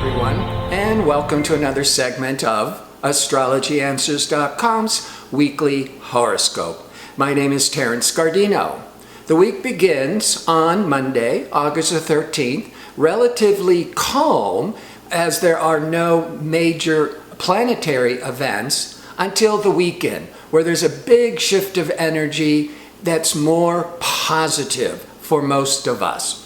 everyone, and welcome to another segment of AstrologyAnswers.com's weekly horoscope. My name is Terence Guardino. The week begins on Monday, August the 13th, relatively calm as there are no major planetary events until the weekend, where there's a big shift of energy that's more positive for most of us.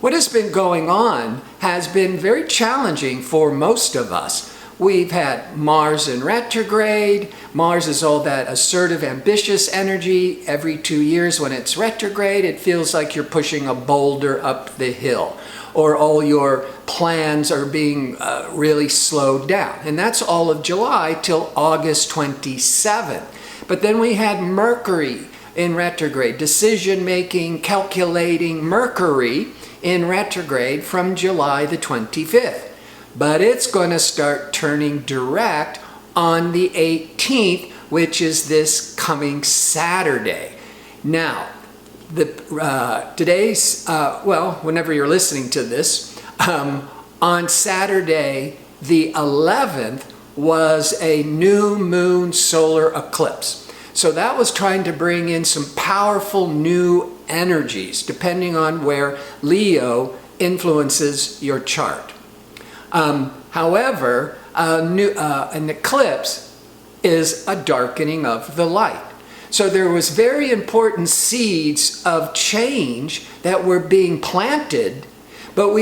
What has been going on has been very challenging for most of us. We've had Mars in retrograde. Mars is all that assertive, ambitious energy. Every 2 years when it's retrograde, it feels like you're pushing a boulder up the hill, or all your plans are being really slowed down. And that's all of July till August 27th. But then we had Mercury in retrograde, decision-making, calculating Mercury in retrograde from July the 25th. But it's going to start turning direct on the 18th, which is this coming Saturday. Now, whenever you're listening to this, on Saturday the 11th was a new moon solar eclipse. So that was trying to bring in some powerful new energies, depending on where Leo influences your chart. However, an eclipse is a darkening of the light. So there was very important seeds of change that were being planted, but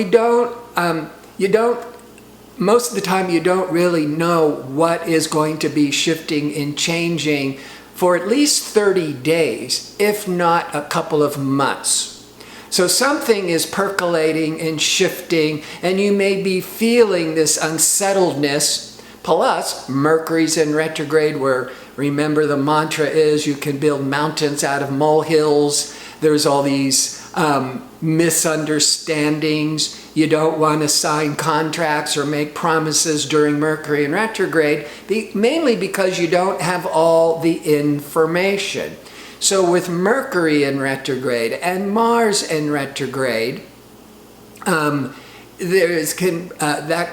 most of the time you don't really know what is going to be shifting and changing for at least 30 days, if not a couple of months. So something is percolating and shifting, and you may be feeling this unsettledness. Plus, Mercury's in retrograde, where, remember, the mantra is you can build mountains out of molehills. There's all these misunderstandings. You don't want to sign contracts or make promises during Mercury in retrograde, mainly because you don't have all the information. So with Mercury in retrograde and Mars in retrograde, that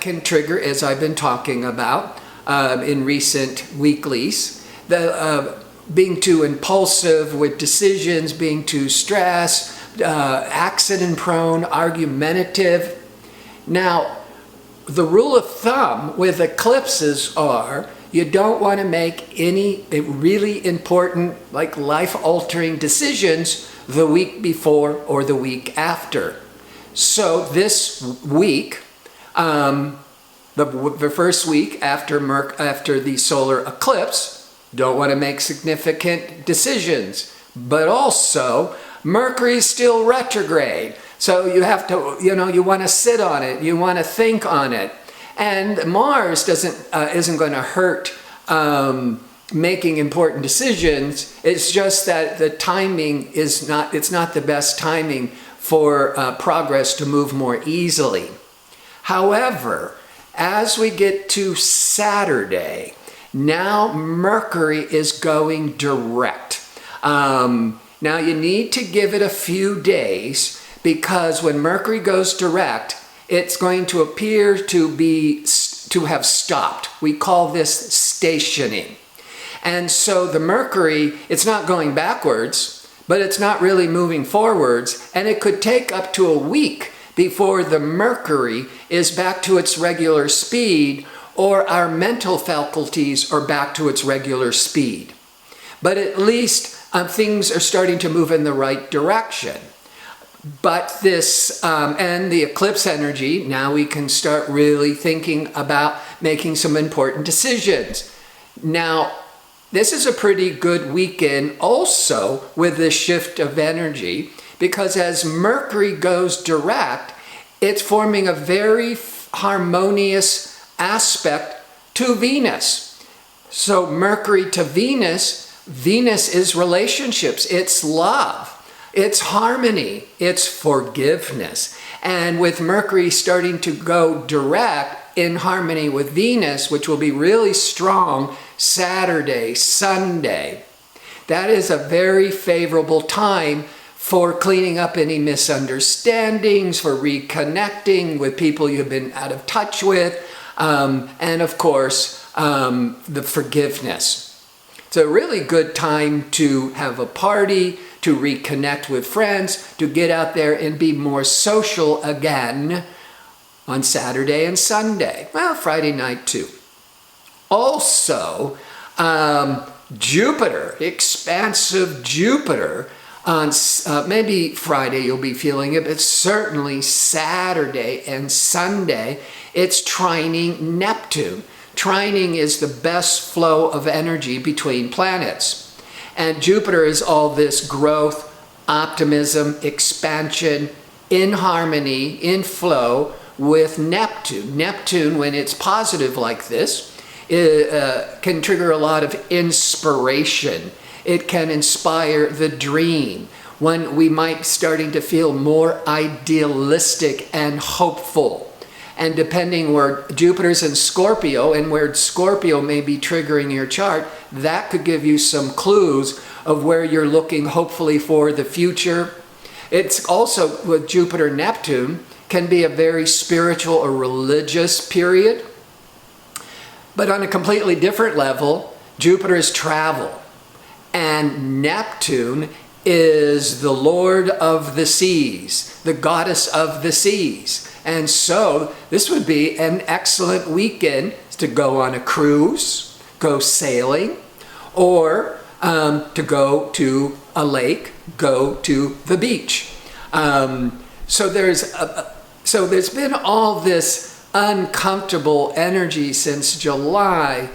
can trigger, as I've been talking about in recent weeklies, being too impulsive with decisions, being too stressed, accident prone, argumentative. Now, the rule of thumb with eclipses are you don't want to make any really important, like life-altering decisions the week before or the week after. So this week, the first week after the solar eclipse, don't want to make significant decisions. But also, Mercury is still retrograde. So you have to, you want to sit on it, you want to think on it. And Mars isn't going to hurt making important decisions. It's just that the timing it's not the best timing for progress to move more easily. However, as we get to Saturday, now Mercury is going direct. Now you need to give it a few days, because when Mercury goes direct, it's going to appear to have stopped. We call this stationing. And so the Mercury, it's not going backwards, but it's not really moving forwards, and it could take up to a week before the Mercury is back to its regular speed, or our mental faculties are back to its regular speed. But at least things are starting to move in the right direction. But this, and the eclipse energy, now we can start really thinking about making some important decisions. Now, this is a pretty good weekend also with this shift of energy, because as Mercury goes direct, it's forming a very harmonious aspect to Venus. So Mercury to Venus, Venus is relationships, it's love, it's harmony, it's forgiveness. And with Mercury starting to go direct in harmony with Venus, which will be really strong Saturday, Sunday, that is a very favorable time for cleaning up any misunderstandings, for reconnecting with people you've been out of touch with, and of course, the forgiveness. It's a really good time to have a party, to reconnect with friends, to get out there and be more social again on Saturday and Sunday. Well, Friday night too. Also, Jupiter, expansive Jupiter, on maybe Friday you'll be feeling it, but certainly Saturday and Sunday, it's trining Neptune. Trining is the best flow of energy between planets. And Jupiter is all this growth, optimism, expansion, in harmony, in flow with Neptune. Neptune, when it's positive like this, can trigger a lot of inspiration. It can inspire the dream, when we might starting to feel more idealistic and hopeful. And depending where Jupiter's in Scorpio and where Scorpio may be triggering your chart, that could give you some clues of where you're looking hopefully for the future. It's also, with Jupiter Neptune, can be a very spiritual or religious period. But on a completely different level, Jupiter is travel. And Neptune is the Lord of the seas, the goddess of the seas. And so this would be an excellent weekend to go on a cruise, go sailing, or to go to a lake, go to the beach. So there's been all this uncomfortable energy since July,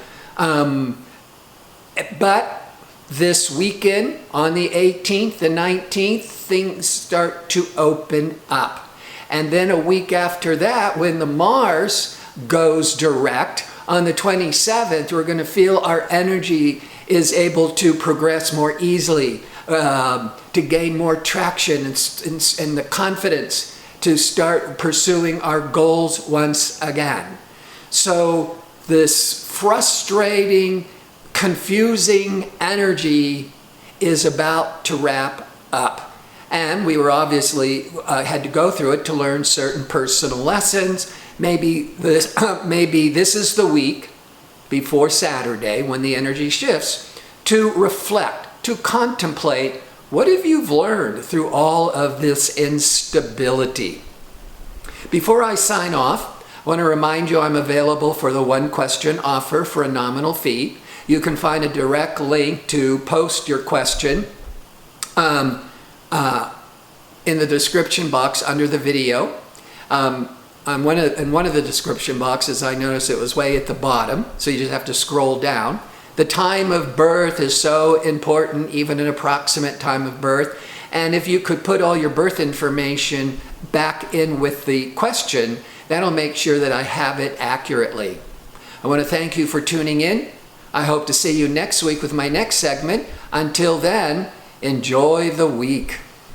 but this weekend, on the 18th and 19th, things start to open up. And then a week after that, when the Mars goes direct, on the 27th, we're going to feel our energy is able to progress more easily, to gain more traction and the confidence to start pursuing our goals once again. So this frustrating, confusing energy is about to wrap up. And we were obviously had to go through it to learn certain personal lessons. Maybe this is the week before Saturday, when the energy shifts, to reflect, to contemplate what have you learned through all of this instability. Before I sign off, I want to remind you I'm available for the one question offer for a nominal fee. You can find a direct link to post your question in the description box under the video. In one of the description boxes, I noticed it was way at the bottom, so you just have to scroll down. The time of birth is so important, even an approximate time of birth. And if you could put all your birth information back in with the question, that'll make sure that I have it accurately. I want to thank you for tuning in. I hope to see you next week with my next segment. Until then, enjoy the week.